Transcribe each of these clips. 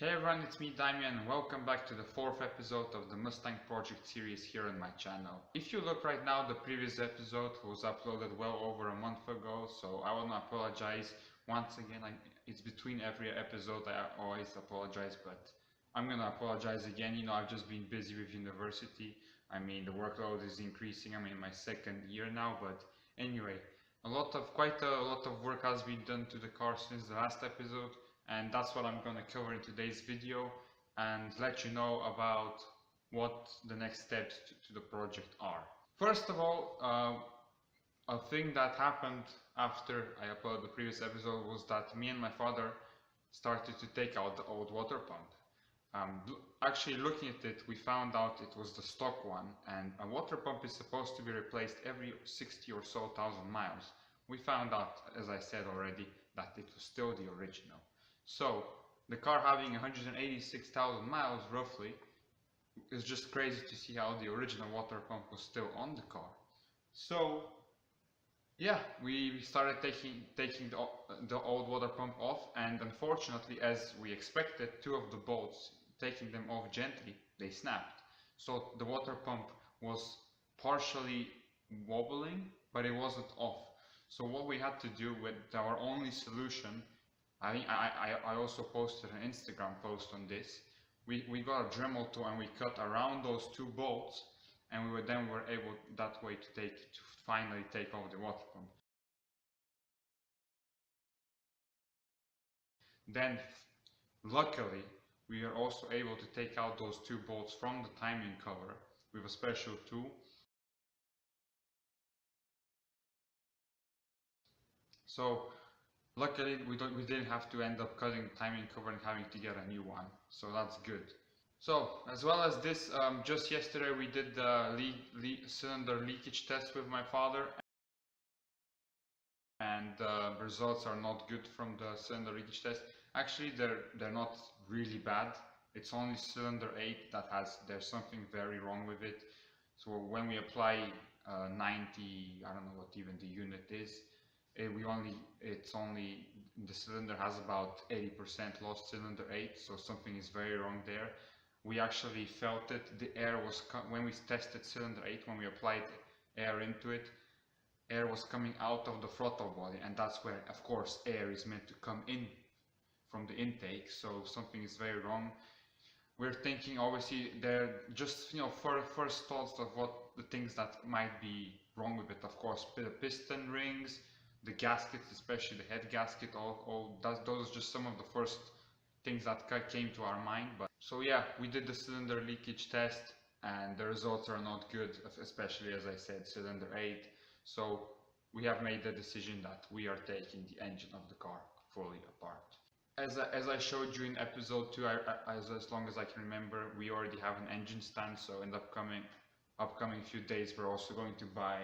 Hey everyone, it's me Damian and welcome back to the fourth episode of the Mustang Project series here on my channel. If you look right now, the previous episode was uploaded well over a month ago, so I want to apologize once again. It's between every episode, I always apologize, but I'm gonna apologize again. I've just been busy with university. The workload is increasing. I'm in my second year now, but anyway, quite a lot of work has been done to the car since the last episode, and that's what I'm going to cover in today's video and let you know about what the next steps to the project are. First of all, a thing that happened after I uploaded the previous episode was that me and my father started to take out the old water pump. Actually looking at it, we found out it was the stock one, and a water pump is supposed to be replaced every 60 or so thousand miles. We found out, as I said already, that it was still the original. So the car having 186,000 miles roughly is just crazy to see how the original water pump was still on the car. So yeah, we started taking the old water pump off, and unfortunately, as we expected, two of the bolts, taking them off gently, they snapped. So the water pump was partially wobbling, but it wasn't off. So what we had to do with our only solution, I also posted an Instagram post on this. We got a Dremel tool and we cut around those two bolts, and we were able that way to finally take off the water pump. Then luckily we are also able to take out those two bolts from the timing cover with a special tool. So luckily we didn't have to end up cutting the timing cover and having to get a new one, so that's good. So as well as this, just yesterday we did the cylinder leakage test with my father, and the results are not good from the cylinder leakage test. Actually they're not really bad. It's only cylinder 8 that there's something very wrong with it. So when we apply 90, I don't know what even the unit is, the cylinder has about 80% lost cylinder 8, so something is very wrong there. We actually felt it. The air was, when we tested cylinder 8, when we applied air into it, air was coming out of the throttle body, and that's where, of course, air is meant to come in from the intake. So something is very wrong. We're thinking, obviously, they're just first thoughts of what the things that might be wrong with it. Of course, the piston rings, the gaskets, especially the head gasket, those are just some of the first things that came to our mind. But so yeah, we did the cylinder leakage test and the results are not good, especially, as I said, cylinder 8. So we have made the decision that we are taking the engine of the car fully apart. As I showed you in episode 2, as long as I can remember, we already have an engine stand, so in the upcoming few days we're also going to buy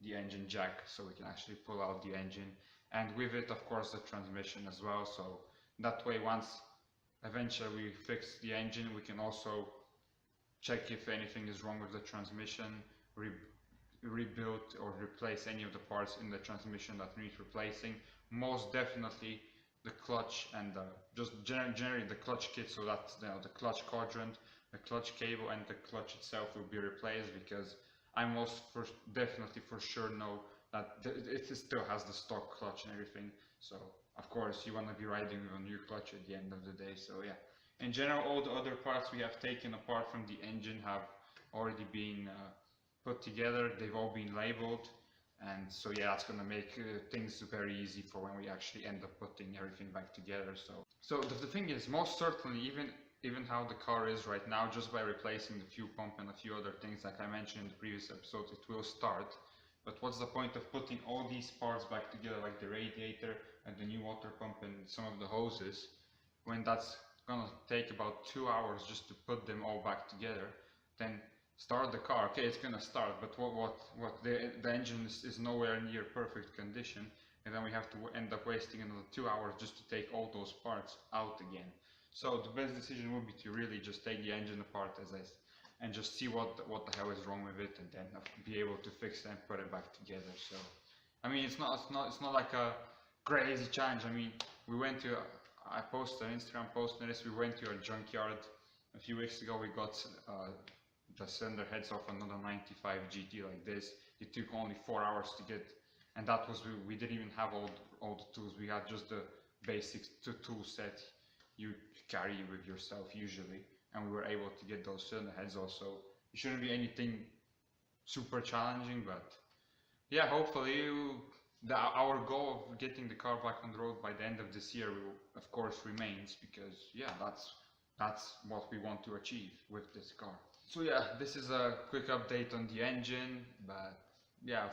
the engine jack so we can actually pull out the engine, and with it of course the transmission as well. So that way, once eventually we fix the engine, we can also check if anything is wrong with the transmission, rebuild or replace any of the parts in the transmission that need replacing. Most definitely the clutch and just generally the clutch kit, so that the clutch quadrant, the clutch cable and the clutch itself will be replaced, because I definitely for sure know that it still has the stock clutch and everything. So of course you want to be riding with a new clutch at the end of the day. So yeah, in general, all the other parts we have taken apart from the engine have already been put together. They've all been labeled, and so yeah, that's gonna make things very easy for when we actually end up putting everything back together. So the thing is, most certainly, even how the car is right now, just by replacing the fuel pump and a few other things like I mentioned in the previous episode, it will start. But what's the point of putting all these parts back together, like the radiator and the new water pump and some of the hoses, when that's gonna take about 2 hours just to put them all back together? Then start the car. Okay, it's gonna start, but the engine is nowhere near perfect condition, and then we have to end up wasting another 2 hours just to take all those parts out again. So the best decision would be to really just take the engine apart, and just see what the hell is wrong with it, and then be able to fix it and put it back together. So it's not like a crazy challenge. We went to I posted an Instagram post on this. We went to a junkyard a few weeks ago. We got the cylinder heads off another 95 GT like this. It took only 4 hours to get, and that was, we didn't even have all the tools. We had just the basic tool set you carry with yourself usually, and we were able to get those cylinder heads also. It shouldn't be anything super challenging, but yeah, hopefully our goal of getting the car back on the road by the end of this year will, of course, remains, because yeah, that's what we want to achieve with this car. So yeah, this is a quick update on the engine, but yeah,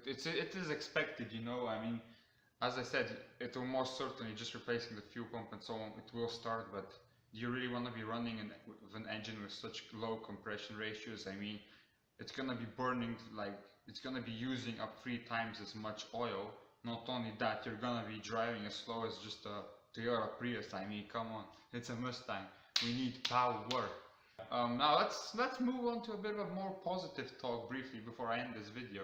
it is expected, you know. I mean, as I said, it will most certainly, just replacing the fuel pump and so on, it will start, but do you really want to be running with an engine with such low compression ratios? I mean, it's gonna be burning, like, it's gonna be using up 3 times as much oil. Not only that, you're gonna be driving as slow as just a Toyota Prius. I mean, come on, it's a Mustang. We need power. Now let's move on to a bit of a more positive talk briefly before I end this video.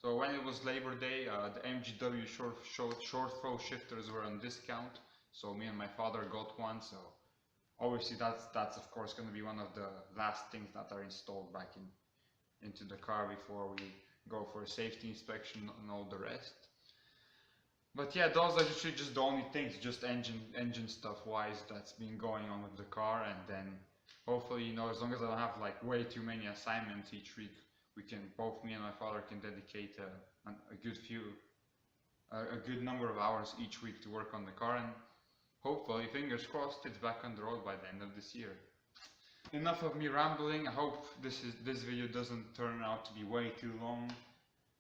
So when it was Labor Day, the MGW short throw shifters were on discount. So me and my father got one. So obviously that's of course going to be one of the last things that are installed back into the car before we go for a safety inspection and all the rest. But yeah, those are usually just the only things, just engine stuff wise, that's been going on with the car. And then hopefully, you know, as long as I don't have like way too many assignments each week, we can, both me and my father can dedicate a good number of hours each week to work on the car, and hopefully, fingers crossed, it's back on the road by the end of this year. Enough of me rambling. I hope this video doesn't turn out to be way too long.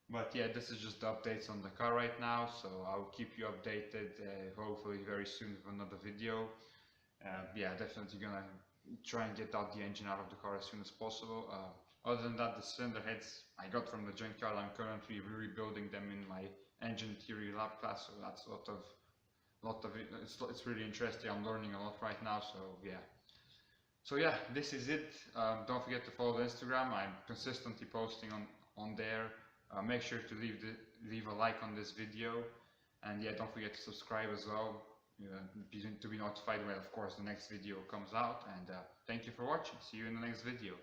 But yeah, this is just the updates on the car right now, so I'll keep you updated, hopefully very soon with another video. Yeah, definitely gonna try and get out the engine out of the car as soon as possible. Other than that, the cylinder heads I got from the junkyard. I'm currently rebuilding them in my engine theory lab class, so that's a lot of it. It's really interesting. I'm learning a lot right now, so yeah. So yeah, this is it. Don't forget to follow the Instagram. I'm consistently posting on there. Make sure to leave a like on this video, and yeah, don't forget to subscribe as well, to be notified when, of course, the next video comes out. And thank you for watching. See you in the next video.